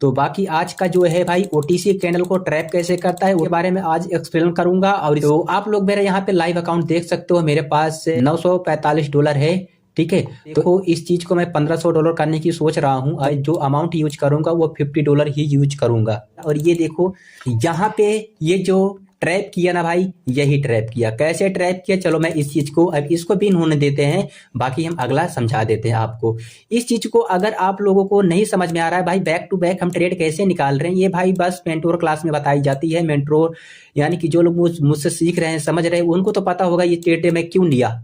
तो बाकी आज का जो है भाई ओटीसी कैंडल को ट्रैप कैसे करता है उसके बारे में आज एक्सप्लेन करूंगा। और तो आप लोग मेरे यहाँ पे लाइव अकाउंट देख सकते हो, मेरे पास $945 है। ठीक है, देखो इस चीज को मैं $1500 करने की सोच रहा हूँ और जो अमाउंट यूज करूंगा वो $50 ही यूज करूंगा। और ये देखो यहाँ पे ये जो ट्रैप किया ना भाई, यही ट्रैप किया। कैसे ट्रैप किया, चलो मैं इस चीज को अब इसको भी होने देते हैं, बाकी हम अगला समझा देते हैं आपको। इस चीज को अगर आप लोगों को नहीं समझ में आ रहा है भाई, बैक टू बैक हम ट्रेड कैसे निकाल रहे हैं, ये भाई बस मेंटोर क्लास में बताई जाती है। मेंटोर यानी कि जो लोग मुझसे सीख रहे हैं, समझ रहे हैं, उनको तो पता होगा ये ट्रेड मैं क्यों लिया।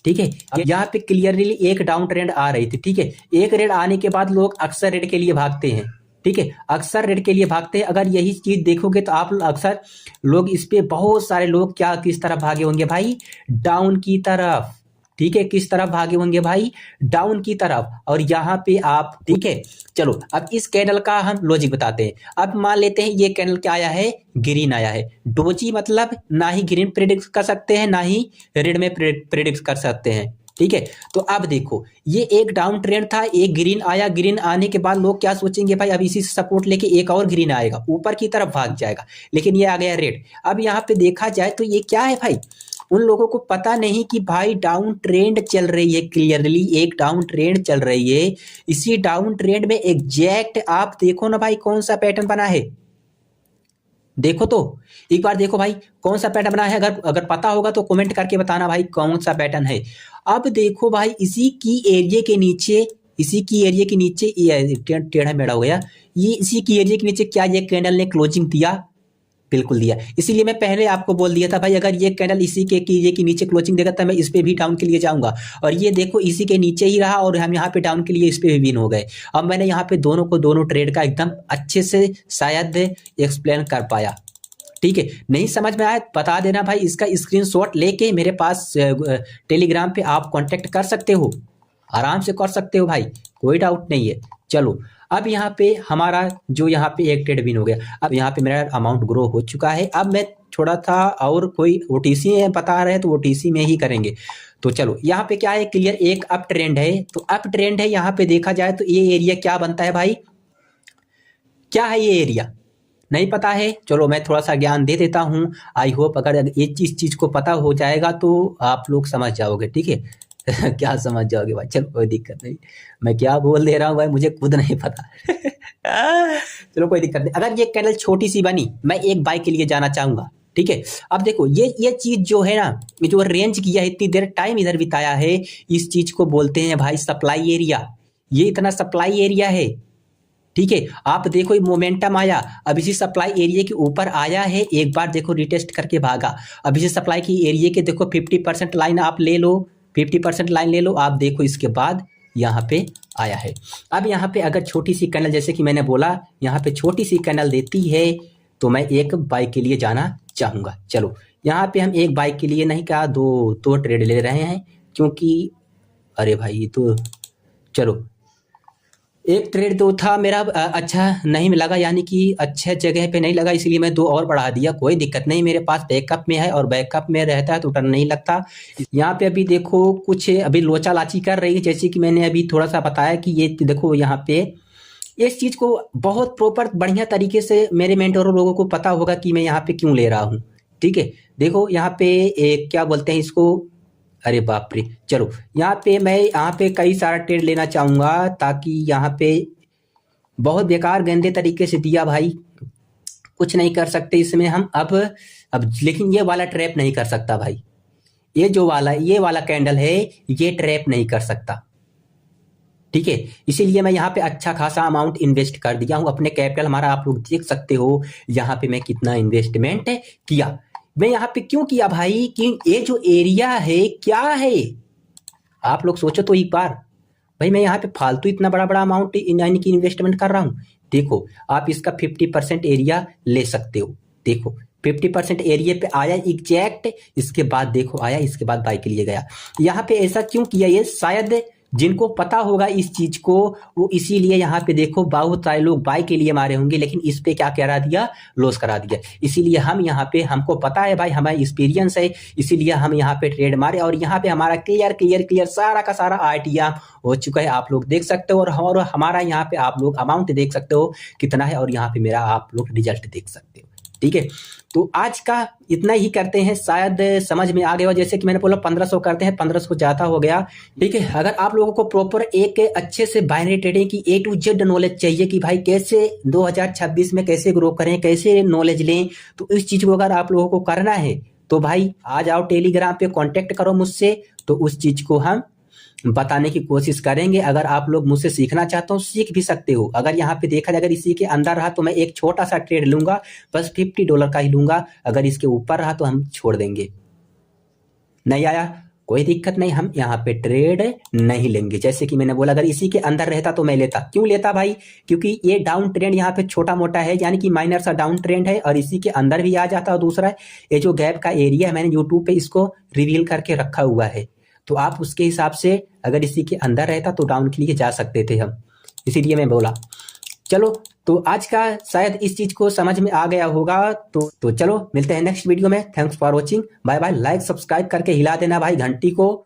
ठीक है, यहाँ पे क्लियरली एक डाउन ट्रेंड आ रही थी। ठीक है, एक रेड आने के बाद लोग अक्सर रेड के लिए भागते हैं। ठीक है, अक्सर रेड के लिए भागते हैं। अगर यही चीज देखोगे तो आप अक्सर लोग इस पे बहुत सारे लोग क्या किस तरफ भागे होंगे भाई, डाउन की तरफ। ठीक है, किस तरफ भागे होंगे भाई, डाउन की तरफ। और यहाँ पे आप, ठीक है, चलो अब इस कैंडल का हम लॉजिक बताते हैं। अब मान लेते हैं ये कैंडल क्या आया है, ग्रीन आया है। डोजी मतलब ना ही ग्रीन प्रेडिक्ट कर सकते हैं ना ही रेड में प्रेडिक्ट कर सकते हैं। ठीक है, तो अब देखो ये एक डाउन ट्रेंड था, एक ग्रीन आया। ग्रीन आने के बाद लोग क्या सोचेंगे भाई, अब इसी से सपोर्ट लेके एक और ग्रीन आएगा, ऊपर की तरफ भाग जाएगा। लेकिन ये आ गया रेड। अब यहाँ पे देखा जाए तो ये क्या है भाई, उन लोगों को पता नहीं कि भाई डाउन ट्रेंड चल रही है, क्लियरली एक डाउन ट्रेंड चल रही है। इसी डाउन ट्रेंड में एग्जैक्ट आप देखो ना भाई कौन सा पैटर्न बना है, देखो तो एक बार देखो भाई कौन सा पैटर्न बना है। अगर पता होगा तो कमेंट करके बताना भाई कौन सा पैटर्न है। अब देखो भाई इसी की एरिया के नीचे, इसी की एरिया के नीचे टेढ़ा मेढ़ा हो गया, ये इसी की एरिया के नीचे क्या ये कैंडल ने क्लोजिंग दिया, बिल्कुल दिया। इसीलिए मैं पहले आपको बोल दिया था भाई अगर ये कैंडल इसी के एरिया के नीचे क्लोजिंग देगा तो मैं इस पे भी डाउन के लिए जाऊंगा। और ये देखो इसी के नीचे ही रहा और हम यहाँ पे डाउन के लिए इस पे भी विन हो गए। अब मैंने यहाँ पे दोनों ट्रेड का एकदम अच्छे से शायद एक्सप्लेन कर पाया। ठीक है, नहीं समझ में आया बता देना भाई, इसका स्क्रीनशॉट लेके मेरे पास टेलीग्राम पे आप कांटेक्ट कर सकते हो, आराम से कर सकते हो भाई, कोई डाउट नहीं है। चलो अब यहाँ पे हमारा जो यहाँ पे एक ट्रेड विन हो गया। अब यहाँ पे मेरा अमाउंट ग्रो हो चुका है। अब मैं थोड़ा था और कोई ओटीसी है बता रहे हैं तो ओटीसी में ही करेंगे। तो चलो यहाँ पे क्या है, क्लियर एक अप ट्रेंड है। तो अप ट्रेंड है, यहाँ पे देखा जाए तो ये एरिया क्या बनता है भाई, क्या है ये एरिया नहीं पता है, चलो मैं थोड़ा सा ज्ञान दे देता हूँ। आई होप अगर ये चीज को पता हो जाएगा तो आप लोग समझ जाओगे। ठीक है क्या समझ जाओगे भाई, चलो कोई दिक्कत नहीं, मैं क्या बोल दे रहा हूँ भाई मुझे खुद नहीं पता चलो कोई दिक्कत नहीं। अगर ये कैंडल छोटी सी बनी, मैं एक बाई के लिए जाना चाहूंगा। ठीक है, अब देखो ये चीज जो है ना, ये जो रेंज किया है, इतनी देर टाइम इधर बिताया है, इस चीज को बोलते हैं भाई सप्लाई एरिया। ये इतना सप्लाई एरिया है। ठीक है, आप देखो ये मोमेंटम आया, अब इसी सप्लाई एरिया के ऊपर आया है, एक बार देखो रिटेस्ट करके भागा। अब इसी सप्लाई की एरिया के देखो 50% लाइन आप ले लो, 50% लाइन ले लो, आप देखो इसके बाद यहाँ पे आया है। अब यहाँ पे अगर छोटी सी कैंडल, जैसे कि मैंने बोला यहाँ पे छोटी सी कैंडल देती है तो मैं एक बाई के लिए जाना चाहूँगा। चलो यहाँ पे हम एक बाई के लिए नहीं कहा, दो ट्रेड ले रहे हैं, क्योंकि अरे भाई तो चलो एक ट्रेड दो था मेरा अच्छा नहीं लगा, यानी कि अच्छे जगह पे नहीं लगा, इसलिए मैं दो और बढ़ा दिया। कोई दिक्कत नहीं, मेरे पास बैकअप में है और बैकअप में रहता है तो टर्न नहीं लगता। यहाँ पे अभी देखो कुछ अभी लोचा लाची कर रही है, जैसे कि मैंने अभी थोड़ा सा बताया कि ये देखो यहाँ पे इस चीज को बहुत प्रॉपर बढ़िया तरीके से मेरे मेंटोर लोगों को पता होगा कि मैं यहाँ पे क्यों ले रहा हूँ। ठीक है, देखो यहाँ पे एक क्या बोलते हैं इसको, अरे बाप रे, चलो यहाँ पे मैं यहाँ पे कई सारा ट्रेड लेना चाहूंगा, ताकि यहाँ पे बहुत बेकार गंदे तरीके से दिया भाई, कुछ नहीं कर सकते इसमें हम अब लेकिन ये वाला ट्रैप नहीं कर सकता भाई, ये वाला कैंडल है, ये ट्रैप नहीं कर सकता। ठीक है, इसीलिए मैं यहाँ पे अच्छा खासा अमाउंट इन्वेस्ट कर दिया हूँ अपने कैपिटल। हमारा आप लोग देख सकते हो यहाँ पे मैं कितना इन्वेस्टमेंट किया। मैं यहाँ पे क्यों किया भाई, कि ये जो एरिया है क्या है, आप लोग सोचो तो एक बार भाई, मैं यहाँ पे फालतू इतना बड़ा बड़ा अमाउंट यानी कि इन्वेस्टमेंट कर रहा हूँ। देखो आप इसका 50% एरिया ले सकते हो, देखो 50% एरिया पे आया एग्जैक्ट, इसके बाद देखो आया, इसके बाद बाई के लिए गया। यहाँ पे ऐसा क्यों किया, ये शायद जिनको पता होगा इस चीज को, वो इसीलिए यहाँ पे देखो बहुत सारे लोग बाय के लिए मारे होंगे, लेकिन इस पे क्या करा दिया, लॉस करा दिया। इसीलिए हम यहाँ पे, हमको पता है भाई, हमारा एक्सपीरियंस है, इसीलिए हम यहाँ पे ट्रेड मारे और यहाँ पे हमारा क्लियर क्लियर क्लियर सारा का सारा आरटीआर हो चुका है, आप लोग देख सकते हो। और हमारा यहाँ पे आप लोग अमाउंट देख सकते हो कितना है, और यहाँ पे मेरा आप लोग रिजल्ट देख सकते हो। ठीक है, तो आज का इतना ही करते हैं, शायद समझ में आ गया हो। जैसे कि मैंने बोला 1500 करते हैं, 1500 ज्यादा हो गया। ठीक है, अगर आप लोगों को प्रॉपर एक अच्छे से बाइनरी ट्रेडिंग की A to Z नॉलेज चाहिए कि भाई कैसे 2026 में कैसे ग्रो करें, कैसे नॉलेज लें, तो इस चीज को अगर आप लोगों को करना है तो भाई आ जाओ टेलीग्राम पे, कांटेक्ट करो मुझसे, तो उस चीज को हम बताने की कोशिश करेंगे। अगर आप लोग मुझसे सीखना चाहते हो सीख भी सकते हो। अगर यहाँ पे देखा जाए, अगर इसी के अंदर रहा तो मैं एक छोटा सा ट्रेड लूंगा, बस $50 का ही लूंगा। अगर इसके ऊपर रहा तो हम छोड़ देंगे। नहीं आया कोई दिक्कत नहीं, हम यहाँ पे ट्रेड नहीं लेंगे। जैसे कि मैंने बोला, अगर इसी के अंदर रहता तो मैं लेता। क्यों लेता भाई? क्योंकि ये डाउन ट्रेंड यहाँ पे छोटा मोटा है, यानी कि माइनर सा डाउन ट्रेंड है, और इसी के अंदर भी आ जाता। और दूसरा ये जो गैप का एरिया है, मैंने यूट्यूब पे इसको रिवील करके रखा हुआ है, तो आप उसके हिसाब से अगर इसी के अंदर रहता तो डाउन के लिए जा सकते थे हम, इसीलिए मैं बोला। चलो, तो आज का शायद इस चीज को समझ में आ गया होगा। तो चलो मिलते हैं नेक्स्ट वीडियो में। Thanks for watching, bye bye. Like subscribe करके हिला देना भाई घंटी को।